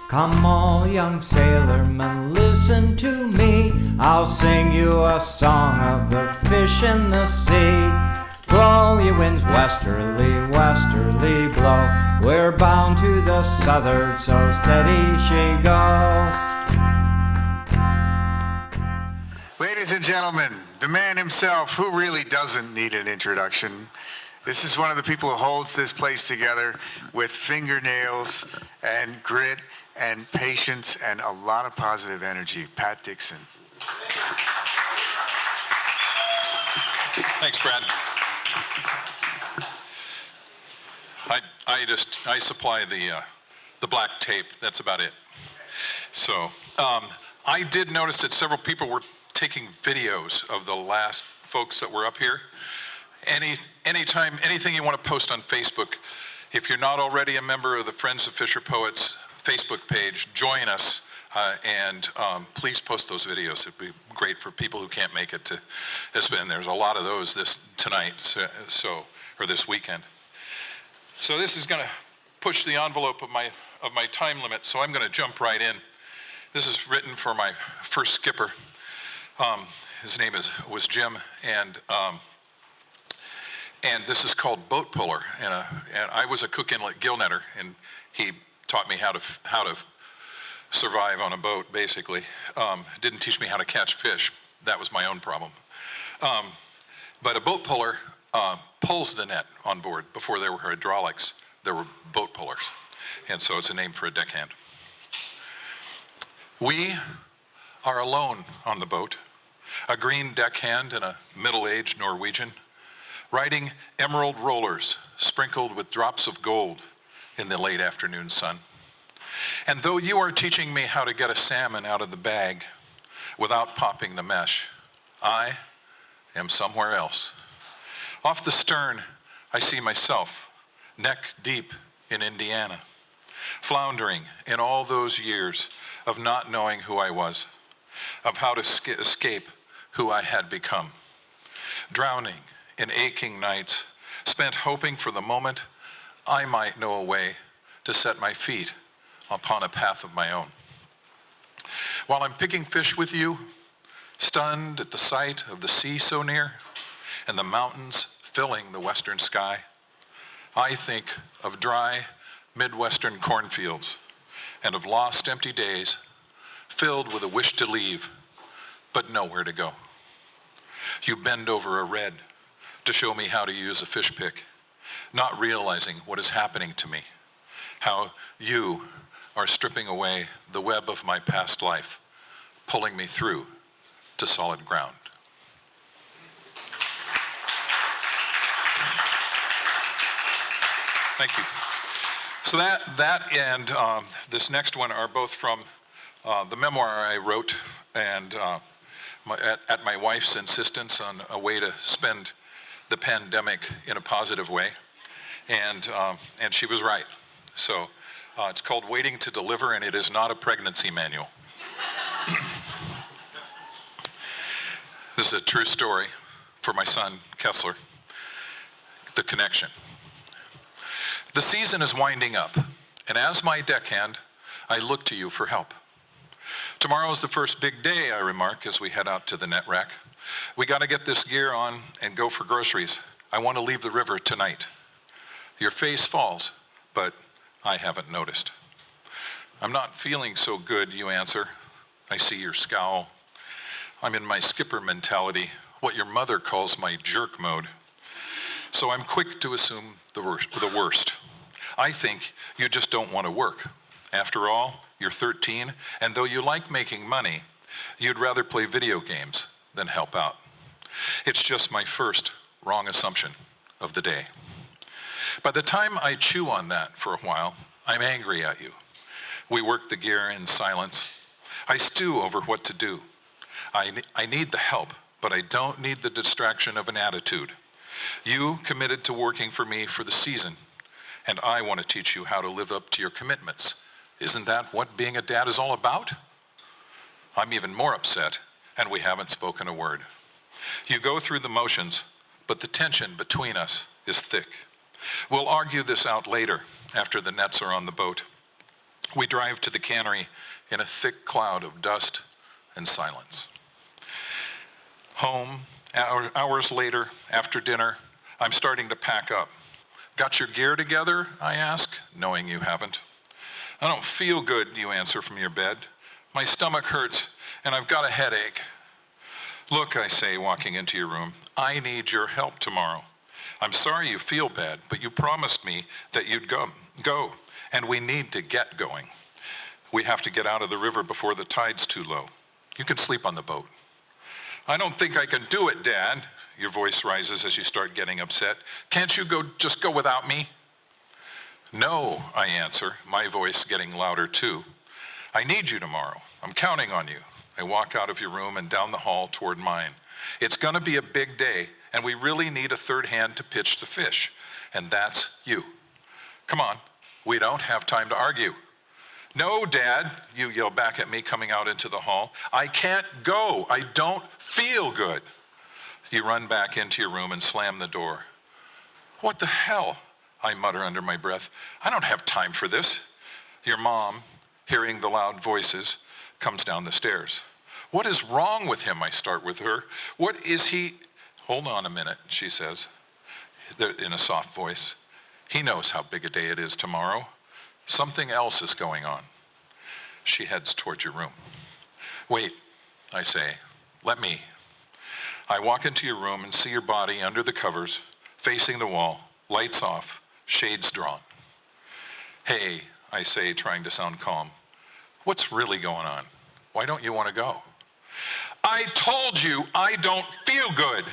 Come all young sailormen, listen to me. I'll sing you a song of the fish in the sea. Blow, ye winds, westerly, westerly blow. We're bound to the southward, so steady she goes. Ladies and gentlemen, the man himself, who really doesn't need an introduction. This is one of the people who holds this place together with fingernails and grit and patience and a lot of positive energy. Pat Dixon. Thanks, Brad. I supply the black tape. That's about it. So I did notice that several people were taking videos of the last folks that were up here. Anything you want to post on Facebook, if you're not already a member of the Friends of Fisher Poets Facebook page, join us and please post those videos. It'd be great for people who can't make it to spend. There's a lot of those tonight, or this weekend. So this is going to push the envelope of my time limit, so I'm going to jump right in. This is written for my first skipper. His name was Jim, and this is called Boat Puller. And I was a cook inlet gill netter, and he taught me how to survive on a boat, basically. Didn't teach me how to catch fish. That was my own problem. But a boat puller pulls the net on board. Before there were hydraulics, there were boat pullers. And so it's a name for a deckhand. We are alone on the boat, a green deckhand and a middle-aged Norwegian, riding emerald rollers sprinkled with drops of gold in the late afternoon sun. And though you are teaching me how to get a salmon out of the bag without popping the mesh, I am somewhere else. Off the stern, I see myself, neck deep in Indiana, floundering in all those years of not knowing who I was, of how to escape who I had become, drowning in aching nights, spent hoping for the moment I might know a way to set my feet upon a path of my own. While I'm picking fish with you, stunned at the sight of the sea so near and the mountains filling the western sky, I think of dry Midwestern cornfields and of lost empty days filled with a wish to leave, but nowhere to go. You bend over a red to show me how to use a fish pick, not realizing what is happening to me, how you are stripping away the web of my past life, pulling me through to solid ground. Thank you. So that and this next one are both from the memoir I wrote, and at my wife's insistence on a way to spend the pandemic in a positive way, and she was right. So it's called Waiting to Deliver, and it is not a pregnancy manual. This is a true story for my son, Kessler. The connection. The season is winding up, and as my deckhand, I look to you for help. Tomorrow is the first big day, I remark as we head out to the net rack. We got to get this gear on and go for groceries. I want to leave the river tonight. Your face falls, but I haven't noticed. I'm not feeling so good, you answer. I see your scowl. I'm in my skipper mentality, what your mother calls my jerk mode. So I'm quick to assume the worst. I think you just don't want to work. After all, you're 13, and though you like making money, you'd rather play video games than help out. It's just my first wrong assumption of the day. By the time I chew on that for a while, I'm angry at you. We work the gear in silence. I stew over what to do. I need the help, but I don't need the distraction of an attitude. You committed to working for me for the season, and I want to teach you how to live up to your commitments. Isn't that what being a dad is all about? I'm even more upset, and we haven't spoken a word. You go through the motions, but the tension between us is thick. We'll argue this out later, after the nets are on the boat. We drive to the cannery in a thick cloud of dust and silence. Home, hours later, after dinner, I'm starting to pack up. Got your gear together, I ask, knowing you haven't. I don't feel good, you answer from your bed. My stomach hurts, and I've got a headache. Look, I say, walking into your room, I need your help tomorrow. I'm sorry you feel bad, but you promised me that you'd go, and we need to get going. We have to get out of the river before the tide's too low. You can sleep on the boat. I don't think I can do it, Dad. Your voice rises as you start getting upset. Can't you just go without me? No, I answer, my voice getting louder too. I need you tomorrow. I'm counting on you. I walk out of your room and down the hall toward mine. It's going to be a big day, and we really need a third hand to pitch the fish, and that's you. Come on, we don't have time to argue. No, Dad, you yell back at me coming out into the hall. I can't go. I don't feel good. You run back into your room and slam the door. What the hell? I mutter under my breath. I don't have time for this. Your mom, hearing the loud voices, comes down the stairs. What is wrong with him? I start with her. What is he? Hold on a minute, she says, in a soft voice. He knows how big a day it is tomorrow. Something else is going on. She heads towards your room. Wait, I say, let me. I walk into your room and see your body under the covers, facing the wall, lights off, shades drawn. Hey, I say, trying to sound calm. What's really going on? Why don't you want to go? I told you I don't feel good.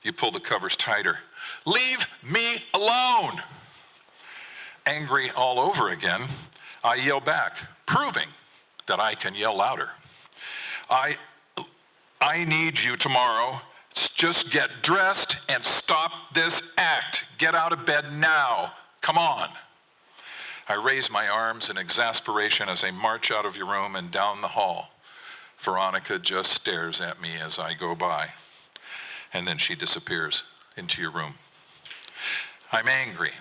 You pull the covers tighter. Leave me alone. Angry all over again, I yell back, proving that I can yell louder. I need you tomorrow. Just get dressed and stop this act. Get out of bed now. Come on. I raise my arms in exasperation as I march out of your room and down the hall. Veronica just stares at me as I go by, and then she disappears into your room. I'm angry.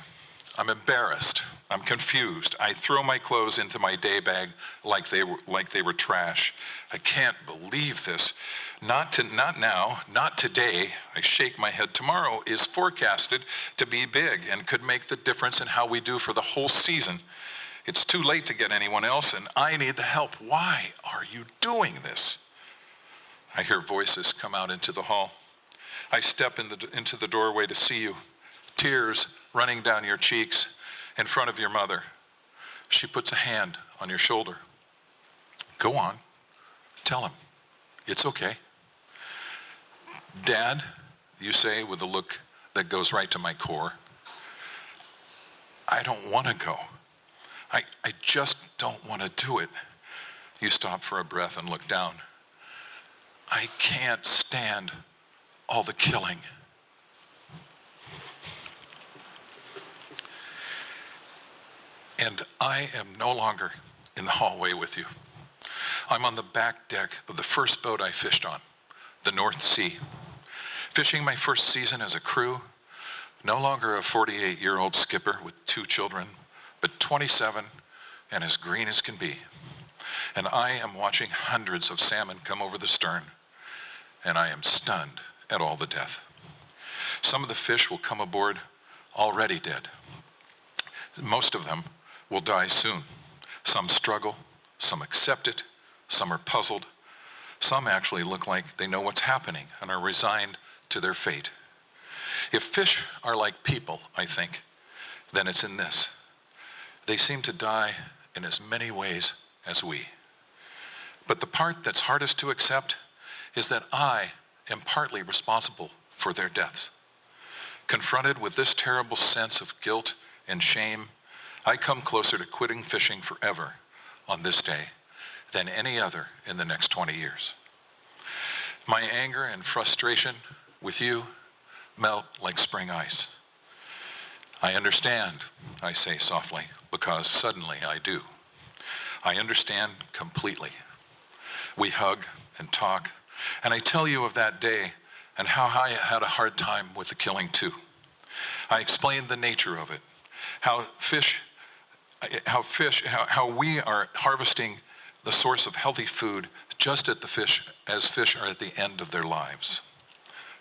I'm embarrassed. I'm confused. I throw my clothes into my day bag like they were trash. I can't believe this. Not now, not today. I shake my head. Tomorrow is forecasted to be big and could make the difference in how we do for the whole season. It's too late to get anyone else, and I need the help. Why are you doing this? I hear voices come out into the hall. I step into the doorway to see you, tears running down your cheeks in front of your mother. She puts a hand on your shoulder. Go on, tell him. It's okay. Dad, you say with a look that goes right to my core. I don't want to go. I just don't want to do it. You stop for a breath and look down. I can't stand all the killing. And I am no longer in the hallway with you. I'm on the back deck of the first boat I fished on, the North Sea. Fishing my first season as a crew, no longer a 48-year-old skipper with 2 children, but 27 and as green as can be. And I am watching hundreds of salmon come over the stern, and I am stunned at all the death. Some of the fish will come aboard already dead. Most of them will die soon. Some struggle, some accept it, some are puzzled. Some actually look like they know what's happening and are resigned to their fate. If fish are like people, I think, then it's in this. They seem to die in as many ways as we. But the part that's hardest to accept is that I am partly responsible for their deaths. Confronted with this terrible sense of guilt and shame, I come closer to quitting fishing forever on this day than any other in the next 20 years. My anger and frustration with you melt like spring ice. I understand, I say softly, because suddenly I do. I understand completely. We hug and talk, and I tell you of that day and how I had a hard time with the killing too. I explain the nature of it, how fish how we are harvesting the source of healthy food just at the fish, as fish are at the end of their lives.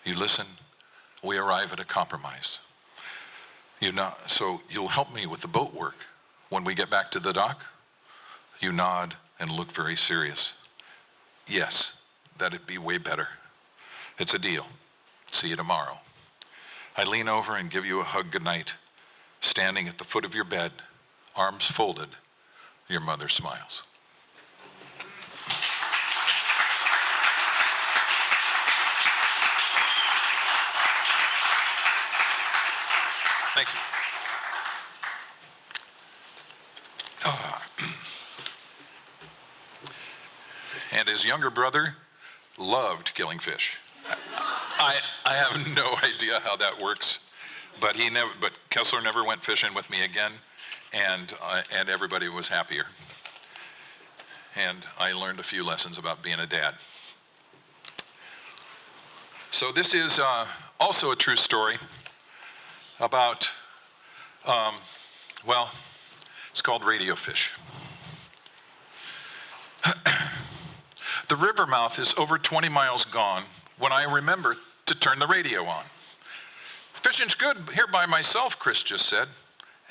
You listen, we arrive at a compromise. So you'll help me with the boat work. When we get back to the dock, you nod and look very serious. Yes, that'd be way better. It's a deal. See you tomorrow. I lean over and give you a hug goodnight, standing at the foot of your bed, arms folded. Your mother smiles. Thank you. And his younger brother loved killing fish. I have no idea how that works, but Kessler never went fishing with me again, and everybody was happier. And I learned a few lessons about being a dad. So this is also a true story about, it's called radio fish. The river mouth is over 20 miles gone when I remember to turn the radio on. Fishing's good here by myself, Chris just said,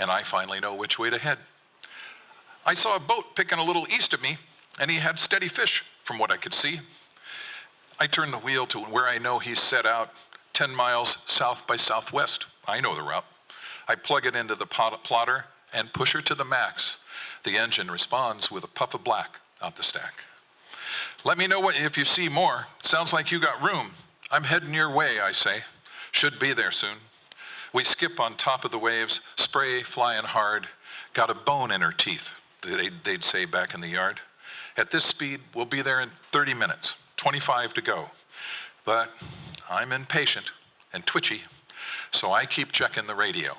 and I finally know which way to head. I saw a boat picking a little east of me, and he had steady fish from what I could see. I turn the wheel to where I know he's set out, 10 miles south by southwest. I know the route. I plug it into the plotter and push her to the max. The engine responds with a puff of black out the stack. Let me know if you see more. Sounds like you got room. I'm heading your way, I say. Should be there soon. We skip on top of the waves, spray flying hard. Got a bone in her teeth, they'd say back in the yard. At this speed, we'll be there in 30 minutes, 25 to go. But I'm impatient and twitchy, so I keep checking the radio.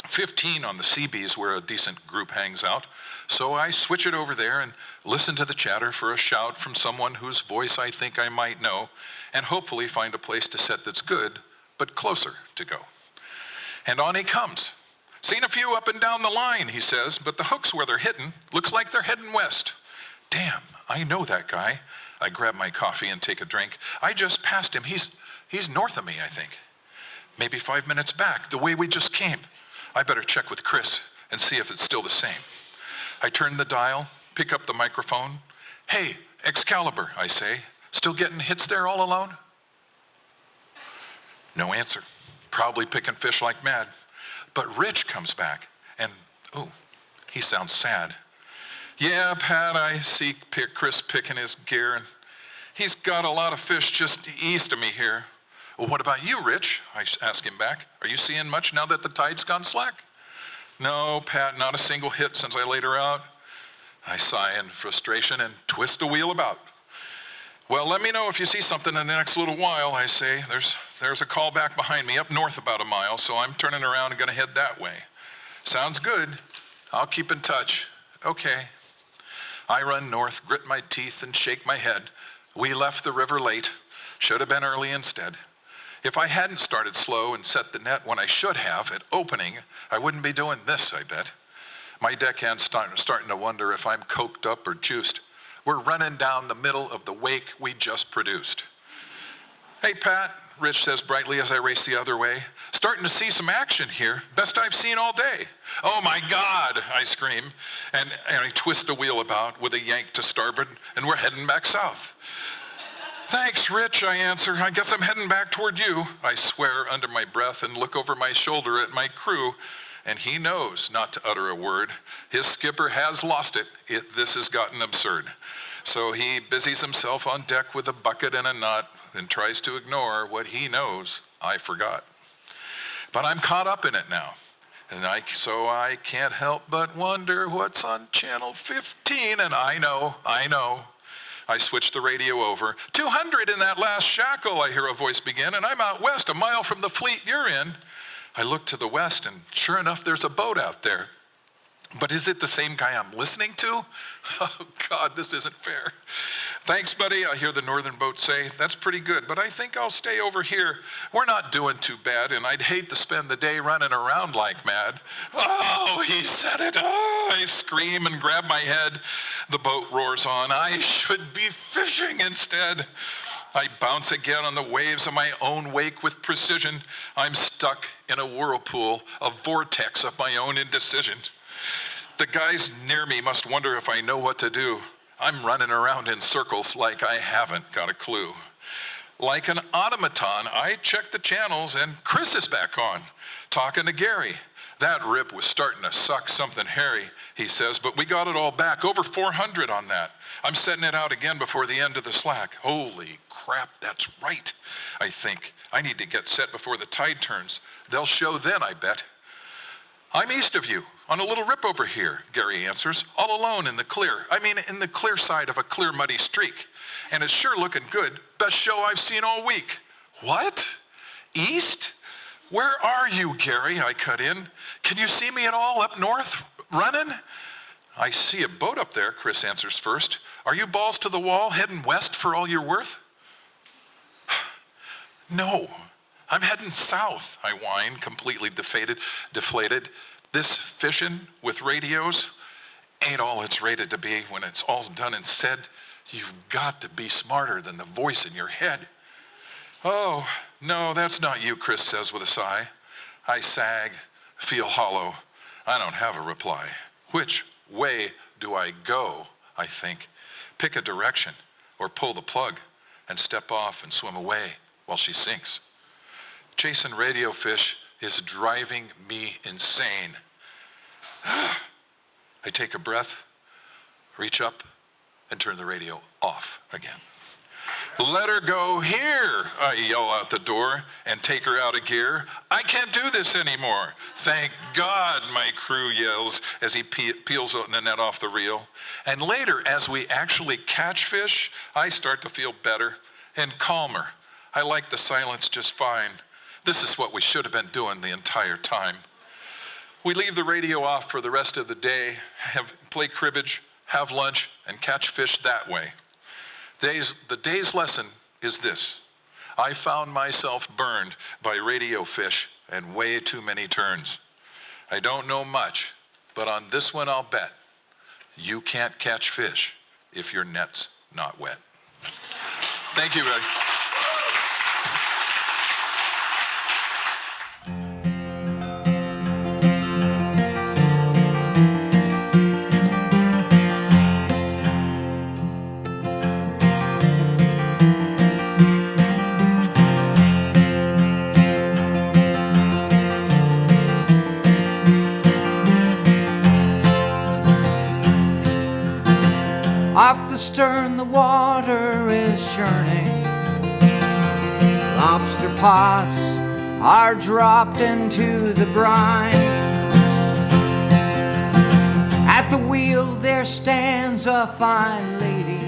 15 on the Seabees where a decent group hangs out, so I switch it over there and listen to the chatter for a shout from someone whose voice I think I might know, and hopefully find a place to set that's good, but closer to go. And on he comes. Seen a few up and down the line, he says, but the hooks where they're hitting looks like they're heading west. Damn, I know that guy. I grab my coffee and take a drink. I just passed him. He's north of me, I think. Maybe 5 minutes back, the way we just came. I better check with Chris and see if it's still the same. I turn the dial, pick up the microphone. Hey, Excalibur, I say. Still getting hits there all alone? No answer. Probably picking fish like mad. But Rich comes back and, he sounds sad. Yeah, Pat, I see Chris picking his gear, and he's got a lot of fish just east of me here. Well, what about you, Rich? I ask him back. Are you seeing much now that the tide's gone slack? No, Pat, not a single hit since I laid her out. I sigh in frustration and twist the wheel about. Well, let me know if you see something in the next little while, I say. There's a call back behind me, up north about a mile, so I'm turning around and gonna head that way. Sounds good. I'll keep in touch. Okay. I run north, grit my teeth, and shake my head. We left the river late. Should have been early instead. If I hadn't started slow and set the net when I should have at opening, I wouldn't be doing this, I bet. My deckhand's starting to wonder if I'm coked up or juiced. We're running down the middle of the wake we just produced. Hey, Pat, Rich says brightly as I race the other way. Starting to see some action here. Best I've seen all day. Oh my God, I scream, and I twist the wheel about with a yank to starboard, and we're heading back south. Thanks, Rich, I answer. I guess I'm heading back toward you. I swear under my breath and look over my shoulder at my crew, and he knows not to utter a word. His skipper has lost it. This has gotten absurd. So he busies himself on deck with a bucket and a nut and tries to ignore what he knows I forgot. But I'm caught up in it now, and so I can't help but wonder what's on channel 15, and I know. I switch the radio over. 200 in that last shackle, I hear a voice begin, and I'm out west, a mile from the fleet you're in. I look to the west, and sure enough, there's a boat out there. But is it the same guy I'm listening to? Oh, God, this isn't fair. Thanks, buddy, I hear the northern boat say. That's pretty good, but I think I'll stay over here. We're not doing too bad, and I'd hate to spend the day running around like mad. Oh, he said it. Oh, I scream and grab my head. The boat roars on. I should be fishing instead. I bounce again on the waves of my own wake with precision. I'm stuck in a whirlpool, a vortex of my own indecision. The guys near me must wonder if I know what to do. I'm running around in circles like I haven't got a clue. Like an automaton, I check the channels and Chris is back on, talking to Gary. That rip was starting to suck something hairy, he says, but we got it all back, over 400 on that. I'm setting it out again before the end of the slack. Holy crap, that's right, I think. I need to get set before the tide turns. They'll show then, I bet. I'm east of you, on a little rip over here, Gary answers, all alone in the clear. I mean, in the clear side of a clear muddy streak. And it's sure looking good. Best show I've seen all week. What? East? Where are you, Gary? I cut in. Can you see me at all up north, running? I see a boat up there, Chris answers first. Are you balls to the wall, heading west for all you're worth? No, I'm heading south, I whine, completely deflated. This fishing with radios ain't all it's rated to be. When it's all done and said, you've got to be smarter than the voice in your head. Oh, no, that's not you, Chris says with a sigh. I sag, feel hollow. I don't have a reply. Which way do I go, I think? Pick a direction or pull the plug and step off and swim away while she sinks. Chasing radio fish is driving me insane. I take a breath, reach up, and turn the radio off again. Let her go here, I yell out the door and take her out of gear. I can't do this anymore. Thank God, my crew yells as he peels the net off the reel. And later, as we actually catch fish, I start to feel better and calmer. I like the silence just fine. This is what we should have been doing the entire time. We leave the radio off for the rest of the day, play cribbage, have lunch, and catch fish that way. The day's lesson is this. I found myself burned by radio fish and way too many turns. I don't know much, but on this one I'll bet. You can't catch fish if your net's not wet. Thank you, Ray. Off the stern the water is churning. Lobster pots are dropped into the brine. At the wheel there stands a fine lady